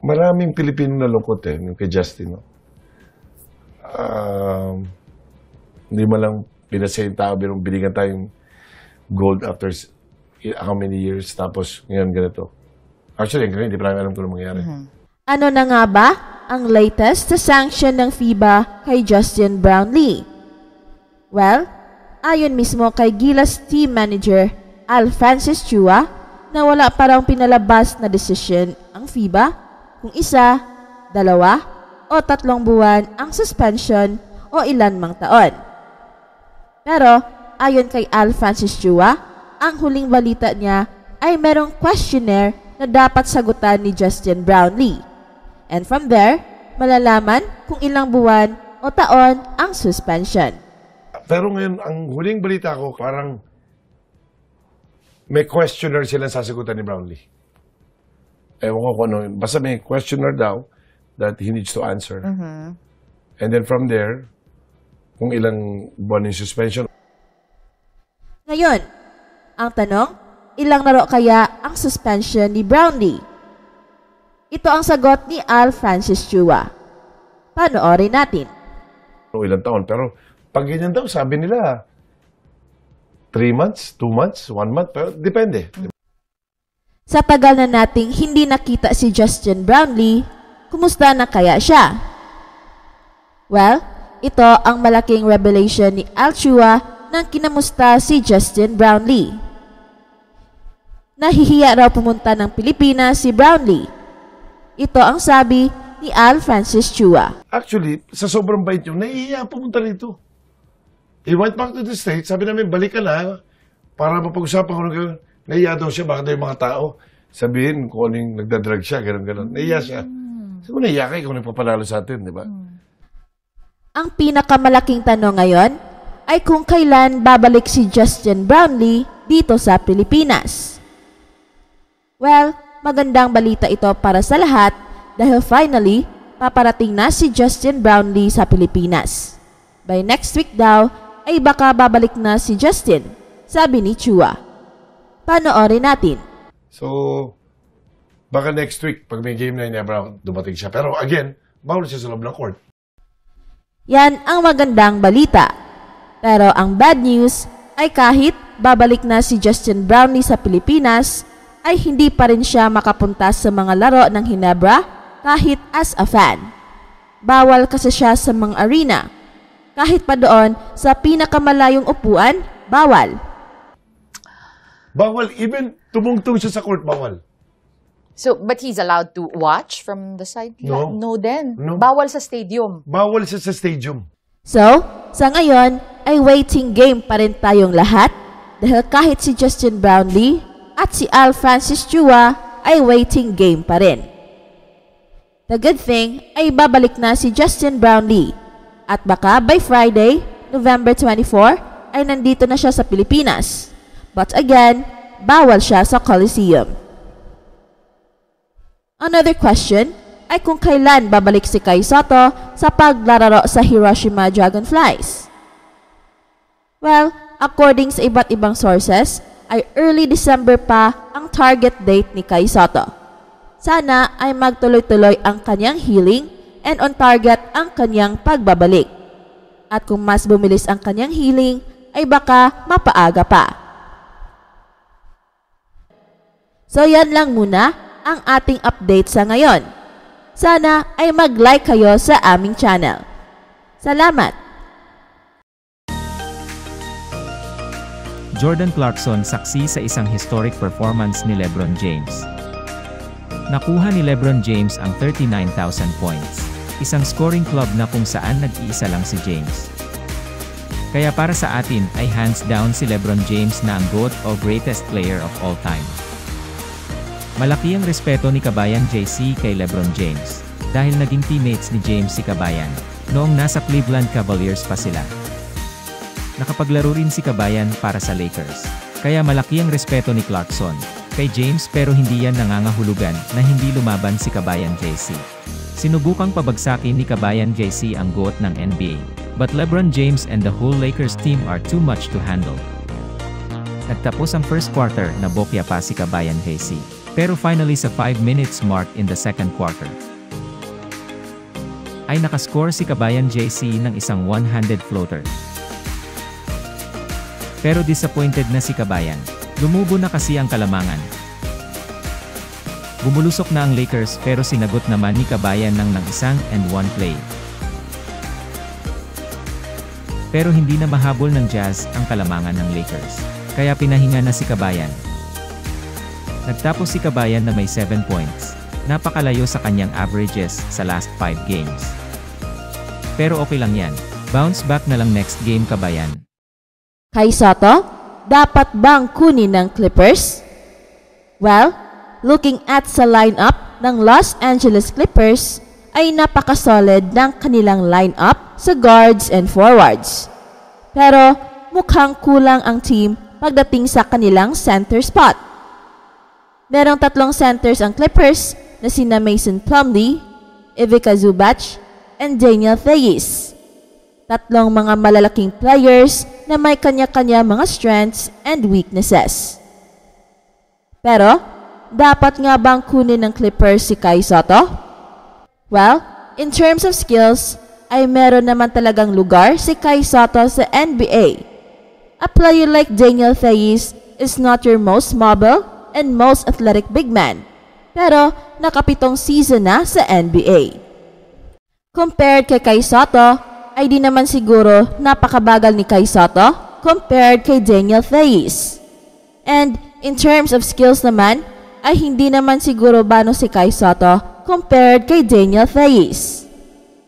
maraming Pilipino na lungkot yung kay Justin. No? Hindi mo lang pinasay yung tao, binigyan tayong gold after how many years, tapos ngayon ganito. Actually, hindi pa namin alam kung ano mangyari. Ano na nga ba ang latest sa sanction ng FIBA kay Justin Brownlee? Well, ayon mismo kay Gilas team manager Al Francis Chua na wala parang pinalabas na desisyon ang FIBA kung 1, 2 o 3 buwan ang suspension o ilan mang taon. Pero ayon kay Al Francis Chua, ang huling balita niya ay merong questionnaire na dapat sagutan ni Justin Brownlee. And from there, malalaman kung ilang buwan o taon ang suspension. Pero ngayon, ang huling balita ko, parang may questionnaire silang sasagutan ni Brownlee. Ewan ko kung ano. Basta may questionnaire daw that he needs to answer. And then from there, kung ilang buwan yung suspension. Ngayon, ang tanong, ilang laro kaya ang suspension ni Brownlee? Ito ang sagot ni Al Francis Chua. Panoorin natin. Ilang taon, pero pag ganyan daw, sabi nila, 3 months, 2 months, 1 month, pero depende. Sa tagal na nating hindi nakita si Justin Brownlee, kumusta na kaya siya? Well, ito ang malaking revelation ni Al Chua nang kinamusta si Justin Brownlee. Nahihiya raw pumunta ng Pilipinas si Brownlee. Ito ang sabi ni Al Francis Chua. Actually, sa sobrang bait yung nahihiya pumunta rito. He went back to the States. Sabi namin, balik ka na para mapag-usapan ko. Nahiya daw siya, baka daw yung mga tao sabihin kung ano yung nagdadrag siya, gano'n. Nahiya siya. Sabi mo, nahiya ka kung nagpapanalo sa atin, di ba? Ang pinakamalaking tanong ngayon ay kung kailan babalik si Justin Brownlee dito sa Pilipinas. Well, magandang balita ito para sa lahat dahil finally, paparating na si Justin Brownlee sa Pilipinas. By next week daw, ay baka babalik na si Justin, sabi ni Chua. Panoorin natin. So, baka next week, pag may game na niya, dumating siya. Pero again, bawal siya sa loob ng court. Yan ang magandang balita. Pero ang bad news ay kahit babalik na si Justin Brownlee sa Pilipinas, ay hindi pa rin siya makapunta sa mga laro ng Ginebra kahit as a fan. Bawal kasi siya sa mga arena. Kahit pa doon sa pinakamalayong upuan, bawal. Bawal, even tumungtong siya sa court, bawal. So, but he's allowed to watch from the sideline? No. No din. No. Bawal sa stadium. Bawal siya sa stadium. So, sa ngayon ay waiting game pa rin tayong lahat dahil kahit si Justin Brownlee at si Al Francis Chua ay waiting game pa rin. The good thing ay babalik na si Justin Brownlee at baka by Friday, November 24 ay nandito na siya sa Pilipinas. But again, bawal siya sa Coliseum. Another question ay kung kailan babalik si Kai Sotto sa paglalaro sa Hiroshima Dragonflies. Well, according sa iba't ibang sources, ay early December pa ang target date ni Kai Sotto. Sana ay magtuloy-tuloy ang kanyang healing and on target ang kanyang pagbabalik. At kung mas bumilis ang kanyang healing, ay baka mapaaga pa. So yan lang muna ang ating update sa ngayon. Sana ay mag-like kayo sa aming channel. Salamat! Jordan Clarkson saksi sa isang historic performance ni LeBron James. Nakuha ni LeBron James ang 39,000 points, isang scoring club na kung saan nag-iisa lang si James. Kaya para sa atin ay hands down si LeBron James na ang GOAT o greatest player of all time. Malaki ang respeto ni Kabayan JC kay LeBron James, dahil naging teammates ni James si Kabayan, noong nasa Cleveland Cavaliers pa sila. Nakapaglaro rin si Kabayan para sa Lakers, kaya malaki ang respeto ni Clarkson kay James pero hindi yan nangangahulugan na hindi lumaban si Kabayan JC. Sinubukang pabagsakin ni Kabayan JC ang GOAT ng NBA, but LeBron James and the whole Lakers team are too much to handle. Nagtapos ang first quarter na bokya pa si Kabayan JC. Pero finally sa 5 minutes mark in the second quarter, ay nakascore si Kabayan JC ng isang one-handed floater. Pero disappointed na si Kabayan. Lumubo na kasi ang kalamangan. Bumulusok na ang Lakers pero sinagot naman ni Kabayan ng 1-and-1 play. Pero hindi na mahabol ng Jazz ang kalamangan ng Lakers. Kaya pinahinga na si Kabayan. Nagtapos si Kabayan na may 7 points. Napakalayo sa kanyang averages sa last 5 games. Pero okay lang yan. Bounce back na lang next game Kabayan. Kay Soto, dapat bang kunin ng Clippers? Well, looking at sa lineup ng Los Angeles Clippers, ay napakasolid ng kanilang lineup sa guards and forwards. Pero mukhang kulang ang team pagdating sa kanilang center spot. Merong 3 centers ang Clippers na sina Mason Plumlee, Ivica Zubac, and Daniel Theis. 3 mga malalaking players na may kanya-kanya mga strengths and weaknesses. Pero, dapat nga bang kunin ng Clippers si Kai Soto? Well, in terms of skills, ay meron naman talagang lugar si Kai Soto sa NBA. A player like Daniel Theis is not your most mobile and most athletic big man, pero nakapitong season na sa NBA. Compared kay Kai Soto, ay di naman siguro napakabagal ni Kai Soto compared kay Daniel Theis. And in terms of skills naman, ay hindi naman siguro bano si Kai Soto compared kay Daniel Theis.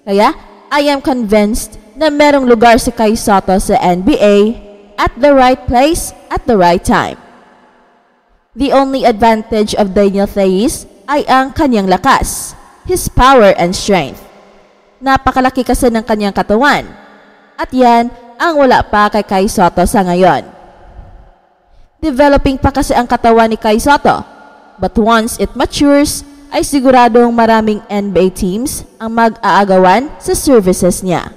Kaya, I am convinced na merong lugar si Kai Soto sa NBA at the right place at the right time. The only advantage of Daniel Theis ay ang kanyang lakas, his power and strength. Napakalaki kasi ng kanyang katawan. At yan ang wala pa kay Kai Soto sa ngayon. Developing pa kasi ang katawan ni Kai Soto. But once it matures, ay siguradong maraming NBA teams ang mag-aagawan sa services niya.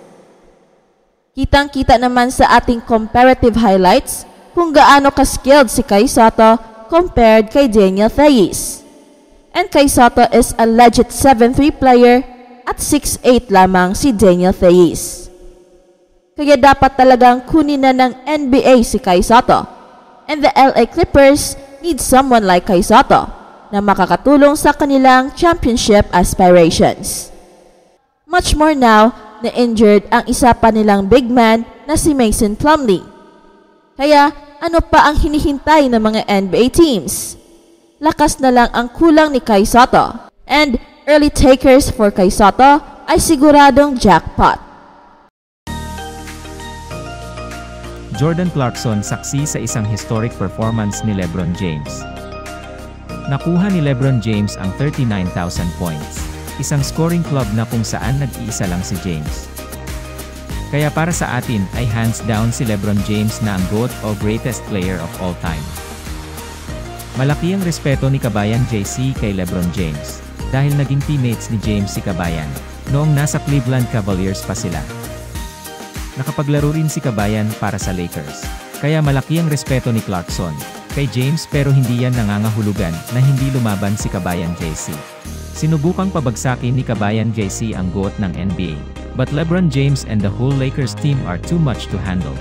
Kitang-kita naman sa ating comparative highlights kung gaano ka-skilled si Kai Soto compared kay Daniel Theis. And Kai Soto is a legit 7'3" player at 6'8" lamang si Daniel Theis. Kaya dapat talagang kunin na ng NBA si Kai Soto. And the LA Clippers need someone like Kai Soto na makakatulong sa kanilang championship aspirations. Much more now na injured ang isa pa nilang big man na si Mason Plumlee. Kaya ano pa ang hinihintay ng mga NBA teams? Lakas na lang ang kulang ni Kai Soto. And early takers for Kai Soto ay siguradong jackpot. Jordan Clarkson saksi sa isang historic performance ni LeBron James. Nakuha ni LeBron James ang 39,000 points, isang scoring club na kung saan nag-iisa lang si James. Kaya para sa atin ay hands down si LeBron James na ang GOAT o greatest player of all time. Malaki ang respeto ni Kabayan JC kay LeBron James, dahil naging teammates ni James si Kabayan, noong nasa Cleveland Cavaliers pa sila. Nakapaglaro rin si Kabayan para sa Lakers, kaya malaki ang respeto ni Clarkson kay James pero hindi yan nangangahulugan na hindi lumaban si Kabayan JC. Sinubukang pabagsakin ni Kabayan JC ang GOAT ng NBA, but LeBron James and the whole Lakers team are too much to handle.